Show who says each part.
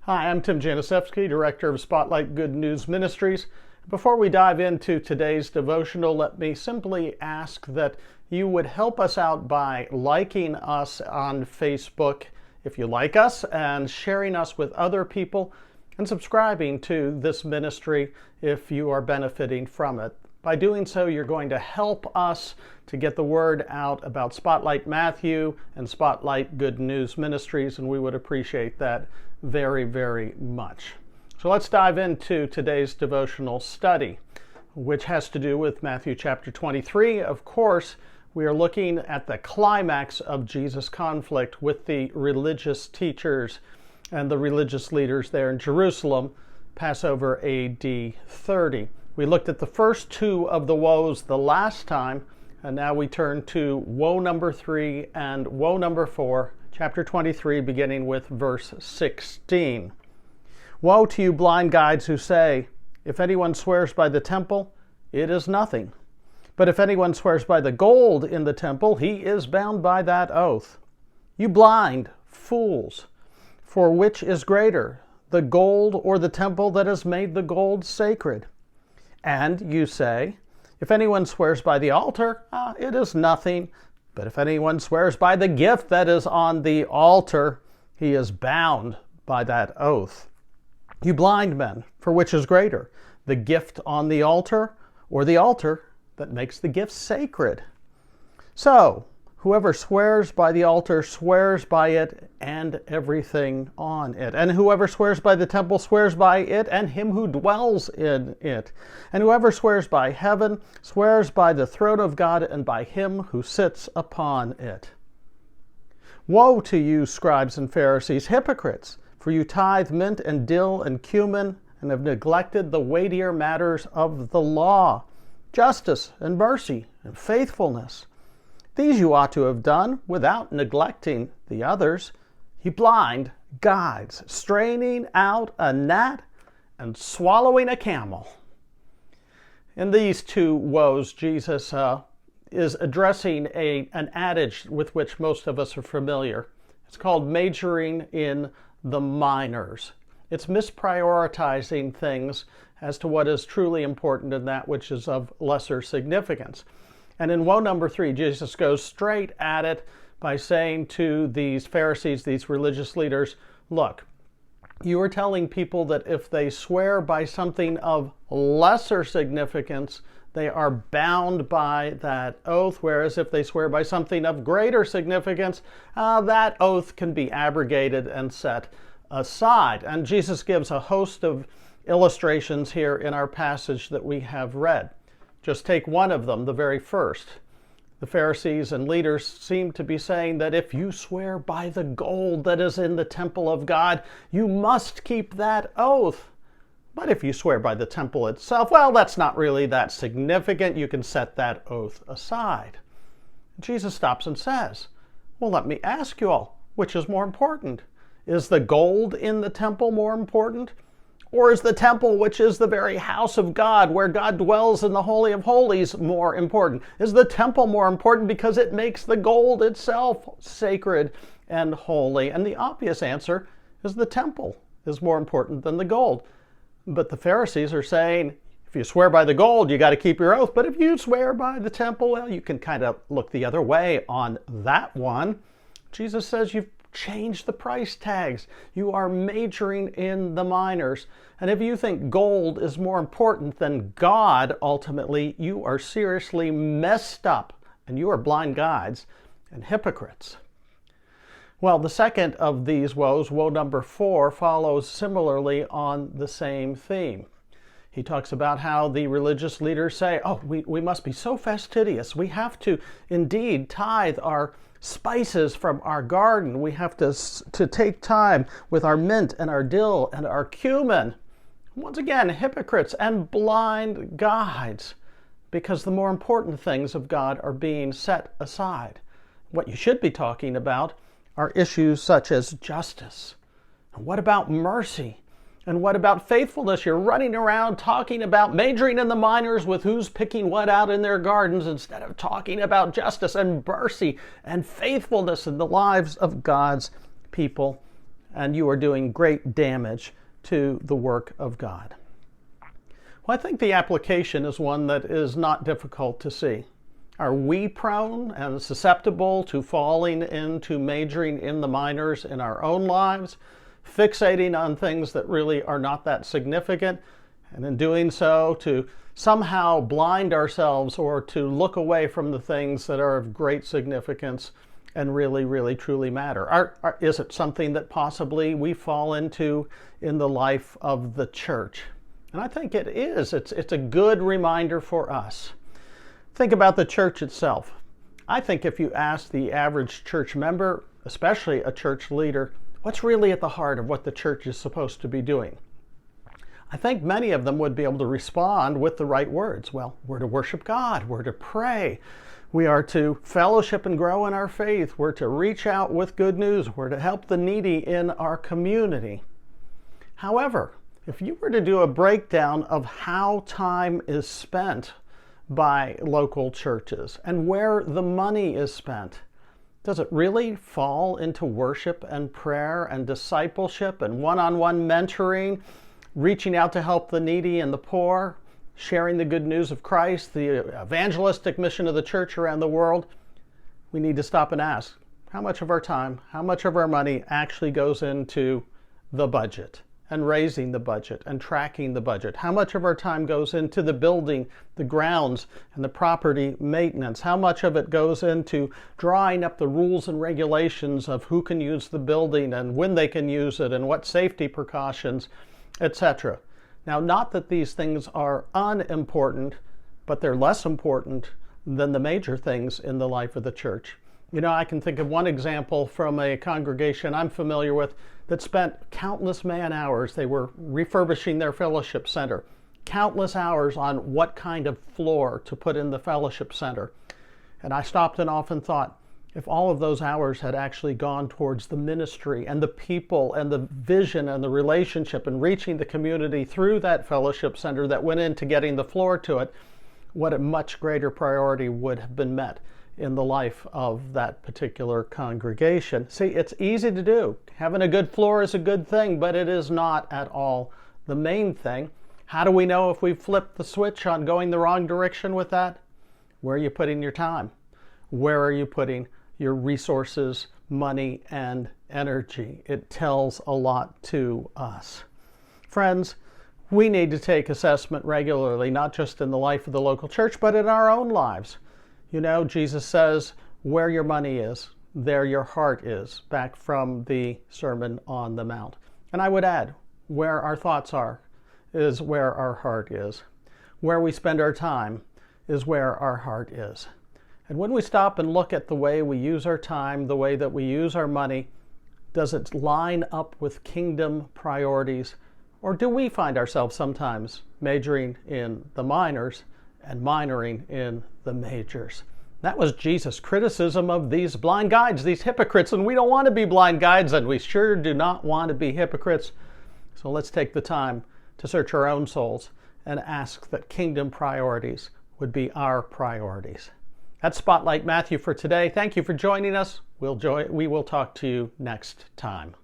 Speaker 1: Hi, I'm Tim Janisewski, Director of Spotlight Good News Ministries. Before we dive into today's devotional, let me simply ask that you would help us out by liking us on Facebook if you like us, and sharing us with other people, and subscribing to this ministry if you are benefiting from it. By doing so, you're going to help us to get the word out about Spotlight Matthew and Spotlight Good News Ministries, and we would appreciate that very, very much. So let's dive into today's devotional study, which has to do with Matthew chapter 23. Of course, we are looking at the climax of Jesus' conflict with the religious teachers and the religious leaders there in Jerusalem, Passover AD 30. We looked at the first two of the woes the last time, and now we turn to woe number 3 and woe number 4, chapter 23, beginning with verse 16. Woe to you blind guides who say, if anyone swears by the temple, it is nothing. But if anyone swears by the gold in the temple, he is bound by that oath. You blind fools, for which is greater, the gold or the temple that has made the gold sacred? And you say, if anyone swears by the altar, it is nothing. But if anyone swears by the gift that is on the altar, he is bound by that oath. You blind men, for which is greater, the gift on the altar or the altar that makes the gift sacred? So, whoever swears by the altar swears by it and everything on it. And whoever swears by the temple swears by it and him who dwells in it. And whoever swears by heaven swears by the throne of God and by him who sits upon it. Woe to you, scribes and Pharisees, hypocrites! For you tithe mint and dill and cumin and have neglected the weightier matters of the law, justice and mercy and faithfulness. These you ought to have done without neglecting the others. You blind guides, straining out a gnat and swallowing a camel. In these two woes, Jesus is addressing an adage with which most of us are familiar. It's called majoring in the minors. It's misprioritizing things as to what is truly important and that which is of lesser significance. And in woe number 3, Jesus goes straight at it by saying to these Pharisees, these religious leaders, look, you are telling people that if they swear by something of lesser significance, they are bound by that oath, whereas if they swear by something of greater significance, that oath can be abrogated and set aside. And Jesus gives a host of illustrations here in our passage that we have read. Just take one of them, the very first. The Pharisees and leaders seem to be saying that if you swear by the gold that is in the temple of God, you must keep that oath. But if you swear by the temple itself, well, that's not really that significant. You can set that oath aside. Jesus stops and says, well, let me ask you all, which is more important? Is the gold in the temple more important? Or is the temple, which is the very house of God, where God dwells in the Holy of Holies, more important? Is the temple more important because it makes the gold itself sacred and holy? And the obvious answer is the temple is more important than the gold. But the Pharisees are saying, if you swear by the gold, you got to keep your oath. But if you swear by the temple, well, you can kind of look the other way on that one. Jesus says you've change the price tags. You are majoring in the minors. And if you think gold is more important than God, ultimately, you are seriously messed up. And you are blind guides and hypocrites. Well, the second of these woes, woe number 4, follows similarly on the same theme. He talks about how the religious leaders say, oh, we must be so fastidious. We have to indeed tithe our spices from our garden. We have to take time with our mint and our dill and our cumin. Once again, hypocrites and blind guides, because the more important things of God are being set aside. What you should be talking about are issues such as justice. And what about mercy? And what about faithfulness? You're running around talking about majoring in the minors with who's picking what out in their gardens instead of talking about justice and mercy and faithfulness in the lives of God's people. and you are doing great damage to the work of God. Well, I think the application is one that is not difficult to see. Are we prone and susceptible to falling into majoring in the minors in our own lives, fixating on things that really are not that significant, and in doing so to somehow blind ourselves or to look away from the things that are of great significance and really, really, truly matter? Is it something that possibly we fall into in the life of the church? And I think it is. It's a good reminder for us. Think about the church itself. I think if you ask the average church member, especially a church leader, what's really at the heart of what the church is supposed to be doing, I think many of them would be able to respond with the right words. Well, we're to worship God, we're to pray, we are to fellowship and grow in our faith, we're to reach out with good news, we're to help the needy in our community. However, if you were to do a breakdown of how time is spent by local churches and where the money is spent, does it really fall into worship and prayer and discipleship and one-on-one mentoring, reaching out to help the needy and the poor, sharing the good news of Christ, the evangelistic mission of the church around the world? We need to stop and ask, how much of our time, how much of our money actually goes into the budget and raising the budget and tracking the budget? How much of our time goes into the building, the grounds, and the property maintenance? How much of it goes into drawing up the rules and regulations of who can use the building and when they can use it and what safety precautions, etc.? Now, not that these things are unimportant, but they're less important than the major things in the life of the church. You know, I can think of one example from a congregation I'm familiar with that spent countless man hours. They were refurbishing their fellowship center, countless hours on what kind of floor to put in the fellowship center. And I stopped and often thought, if all of those hours had actually gone towards the ministry and the people and the vision and the relationship and reaching the community through that fellowship center that went into getting the floor to it, what a much greater priority would have been met in the life of that particular congregation. See, it's easy to do. Having a good floor is a good thing, but it is not at all the main thing. How do we know if we've flipped the switch on going the wrong direction with that? Where are you putting your time? Where are you putting your resources, money, and energy? It tells a lot to us. Friends, we need to take assessment regularly, not just in the life of the local church, but in our own lives. You know, Jesus says, where your money is, there your heart is, back from the Sermon on the Mount. And I would add, where our thoughts are is where our heart is. Where we spend our time is where our heart is. And when we stop and look at the way we use our time, the way that we use our money, does it line up with kingdom priorities? Or do we find ourselves sometimes majoring in the minors and minoring in the majors? That was Jesus' criticism of these blind guides, these hypocrites, and we don't want to be blind guides, and we sure do not want to be hypocrites. So let's take the time to search our own souls and ask that kingdom priorities would be our priorities. That's Spotlight Matthew for today. Thank you for joining us. We will talk to you next time.